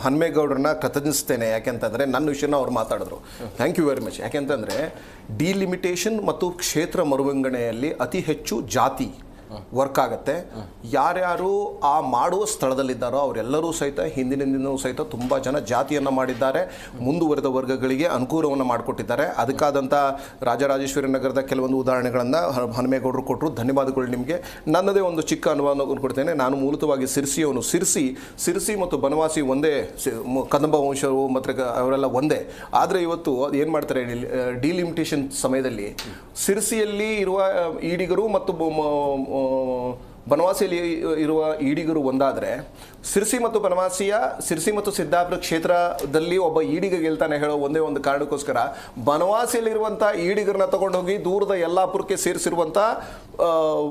ಹನುಮೇಗೌಡರನ್ನ ಕೃತಜ್ಞಿಸ್ತೇನೆ. ಯಾಕೆಂತಂದರೆ ನನ್ನ ವಿಷಯನ ಅವ್ರು ಮಾತಾಡಿದ್ರು. Thank you very much. ಯಾಕೆಂತಂದರೆ ಡಿಲಿಮಿಟೇಷನ್ ಮತ್ತು ಕ್ಷೇತ್ರ ಮರುವಿಂಗಡಣೆಯಲ್ಲಿ ಅತಿ ಹೆಚ್ಚು ಜಾತಿ ವರ್ಕ್ ಆಗುತ್ತೆ. ಯಾರ್ಯಾರು ಆ ಮಾಡುವ ಸ್ಥಳದಲ್ಲಿದ್ದಾರೋ ಅವರೆಲ್ಲರೂ ಸಹಿತ ಹಿಂದಿನಿಂದನೂ ಸಹಿತ ತುಂಬ ಜನ ಜಾತಿಯನ್ನು ಮಾಡಿದ್ದಾರೆ, ಮುಂದುವರೆದ ವರ್ಗಗಳಿಗೆ ಅನುಕೂಲವನ್ನು ಮಾಡಿಕೊಟ್ಟಿದ್ದಾರೆ. ಅದಕ್ಕಾದಂಥ ರಾಜರಾಜೇಶ್ವರಿ ನಗರದ ಕೆಲವೊಂದು ಉದಾಹರಣೆಗಳನ್ನು ಹನುಮೇಗೌಡರು ಕೊಟ್ಟರು. ಧನ್ಯವಾದಗಳು ನಿಮಗೆ. ನನ್ನದೇ ಒಂದು ಚಿಕ್ಕ ಅನುಭವ ಕೊಡ್ತೇನೆ. ನಾನು ಮೂಲತವಾಗಿ ಸಿರ್ಸಿಯವನು. ಸಿರ್ಸಿ ಮತ್ತು ಬನವಾಸಿ ಒಂದೇ, ಕದಂಬ ವಂಶವು ಮತ್ತು ಅವರೆಲ್ಲ ಒಂದೇ. ಆದರೆ ಇವತ್ತು ಏನು ಮಾಡ್ತಾರೆ, ಡಿಲಿಮಿಟೇಷನ್ ಸಮಯದಲ್ಲಿ ಸಿರ್ಸಿಯಲ್ಲಿ ಇರುವ ಈಡಿಗರು ಮತ್ತು ಬನವಾಸಿಯಲ್ಲಿ ಇರುವ ಈಡಿಗರು ಒಂದಾದರೆ, ಸಿರ್ಸಿ ಮತ್ತು ಸಿದ್ದಾಪುರ ಕ್ಷೇತ್ರದಲ್ಲಿ ಒಬ್ಬ ಈಡಿಗ ಗೆಲ್ತಾನೆ ಹೇಳೋ ಒಂದೇ ಒಂದು ಕಾರಣಕ್ಕೋಸ್ಕರ ಬನವಾಸಿಯಲ್ಲಿರುವಂಥ ಈಡಿಗರನ್ನ ತಗೊಂಡೋಗಿ ದೂರದ ಯಲ್ಲಾಪುರಕ್ಕೆ ಸೇರಿಸಿರುವಂಥ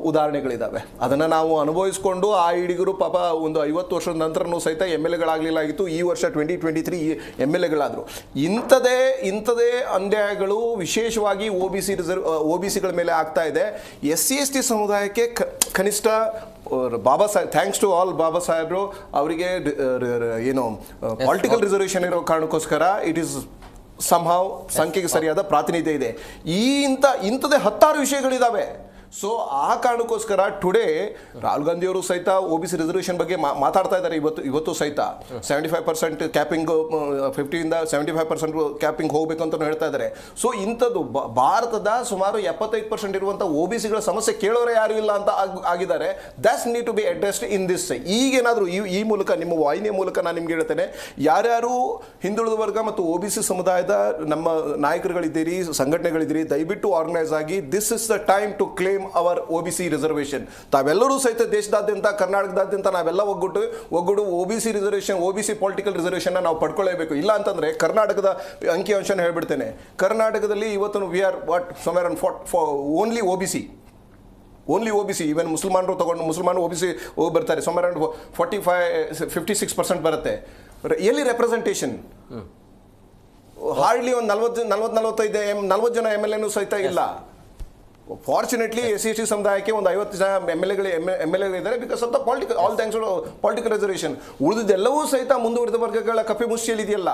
ಉದಾಹರಣೆಗಳಿದ್ದಾವೆ. ಅದನ್ನು ನಾವು ಅನುಭವಿಸ್ಕೊಂಡು ಆ ಈಡಿಗರು ಪಾಪ ಒಂದು 50 ವರ್ಷದ ನಂತರನೂ ಸಹಿತ MLAಗಳಾಗಲಿಲ್ಲಾಗಿತ್ತು. ಈ ವರ್ಷ 2023 MLAಗಳಾದರು. ಇಂಥದೇ ಅನ್ಯಾಯಗಳು ವಿಶೇಷವಾಗಿ OBCಗಳ ಮೇಲೆ ಆಗ್ತಾ ಇದೆ. SC/ST ಸಮುದಾಯಕ್ಕೆ ಕನಿಷ್ಠ Baba Saheb, thanks to all ಬಾಬಾ ಸಾಹೇಬ್ರು, ಅವರಿಗೆ ಏನು ಪೊಲಿಟಿಕಲ್ ರಿಸರ್ವೇಷನ್ ಇರೋ ಕಾರಣಕ್ಕೋಸ್ಕರ ಇಟ್ ಈಸ್ ಸಂಭಾವ್ ಸಂಖ್ಯೆಗೆ ಸರಿಯಾದ ಪ್ರಾತಿನಿಧ್ಯ ಇದೆ. ಇಂಥದೇ 10 ವಿಷಯಗಳಿದ್ದಾವೆ. ಸೊ ಆ ಕಾರಣಕ್ಕೋಸ್ಕರ ಟುಡೇ ರಾಹುಲ್ ಗಾಂಧಿಯವರು ಸಹಿತ OBC ರಿಸರ್ವೇಷನ್ ಬಗ್ಗೆ ಮಾತಾಡ್ತಾ ಇದ್ದಾರೆ. ಇವತ್ತು ಸಹಿತ 75% ಕ್ಯಾಪಿಂಗ್, 50ಇಂದ 75% ಕ್ಯಾಪಿಂಗ್ ಹೋಗಬೇಕು ಅಂತ ಹೇಳ್ತಾ ಇದ್ದಾರೆ. ಸೊ ಇಂಥದ್ದು ಭಾರತದ ಸುಮಾರು 75% ಇರುವಂಥ OBCಗಳ ಸಮಸ್ಯೆ ಕೇಳೋರೇ ಯಾರು ಇಲ್ಲ ಅಂತ ಆಗಿದ್ದಾರೆ. That's need to be addressed in this. ಈಗೇನಾದರೂ ಈ ಮೂಲಕ, ನಿಮ್ಮ ವಾಹಿನಿಯ ಮೂಲಕ ನಾನು ನಿಮ್ಗೆ ಹೇಳ್ತೇನೆ, ಯಾರ್ಯಾರು ಹಿಂದುಳಿದ ವರ್ಗ ಮತ್ತು OBC ಸಮುದಾಯದ ನಮ್ಮ ನಾಯಕರುಗಳಿದ್ದೀರಿ, ಸಂಘಟನೆಗಳಿದ್ದೀರಿ, ದಯವಿಟ್ಟು ಆರ್ಗನೈಸ್ ಆಗಿ. This is the time to claim our OBC reservation. ತಾವೆಲ್ಲರೂ ಸಹಿತ ದೇಶದಾದ್ಯಂತ, ಕರ್ನಾಟಕದಾದ್ಯಂತ ನಾವೆಲ್ಲ ಒಗ್ಗೂಡು OBC reservation, OBC political reservation ನಾವು ಪಡ್ಕೊಳ್ಳೇಬೇಕು. ಇಲ್ಲ ಅಂತಂದ್ರೆ ಕರ್ನಾಟಕದ ಅಂಕಿಅಂಶನ ಹೇಳ್ಬಿಡ್ತೇನೆ. ಕರ್ನಾಟಕದಲ್ಲಿ ಇವತ್ತು we are what somewhere on only OBC. Even ಮುಸಲ್ಮಾನರು OBC ಹೋಗಿ ಬರ್ತಾರೆ. ಸಮ್ವೇರ್ ಆನ್ 56% ಬರುತ್ತೆ. ಎಲ್ಲಿ ರೆಪ್ರೆಸೆಂಟೇಷನ್? ಹಾರ್ಡ್ಲಿ ಒಂದು 40 ಜನ MLAನೂ ಸಹಿತ ಇಲ್ಲ. ಫಾರ್ಚುನೇಟ್ಲಿ SC/ST ಸಮುದಾಯಕ್ಕೆ ಒಂದು 50 ಜನ MLAಗಳಿದ್ದಾರೆ because of the political, all thanks to political reservation. ಉಳಿದೆಲ್ಲವೂ ಸಹಿತ ಮುಂದುವರೆದ ವರ್ಗಗಳ ಕಪ್ಪೆ ಮುಷ್ಟಿಯಲ್ಲಿದೆಯಲ್ಲ.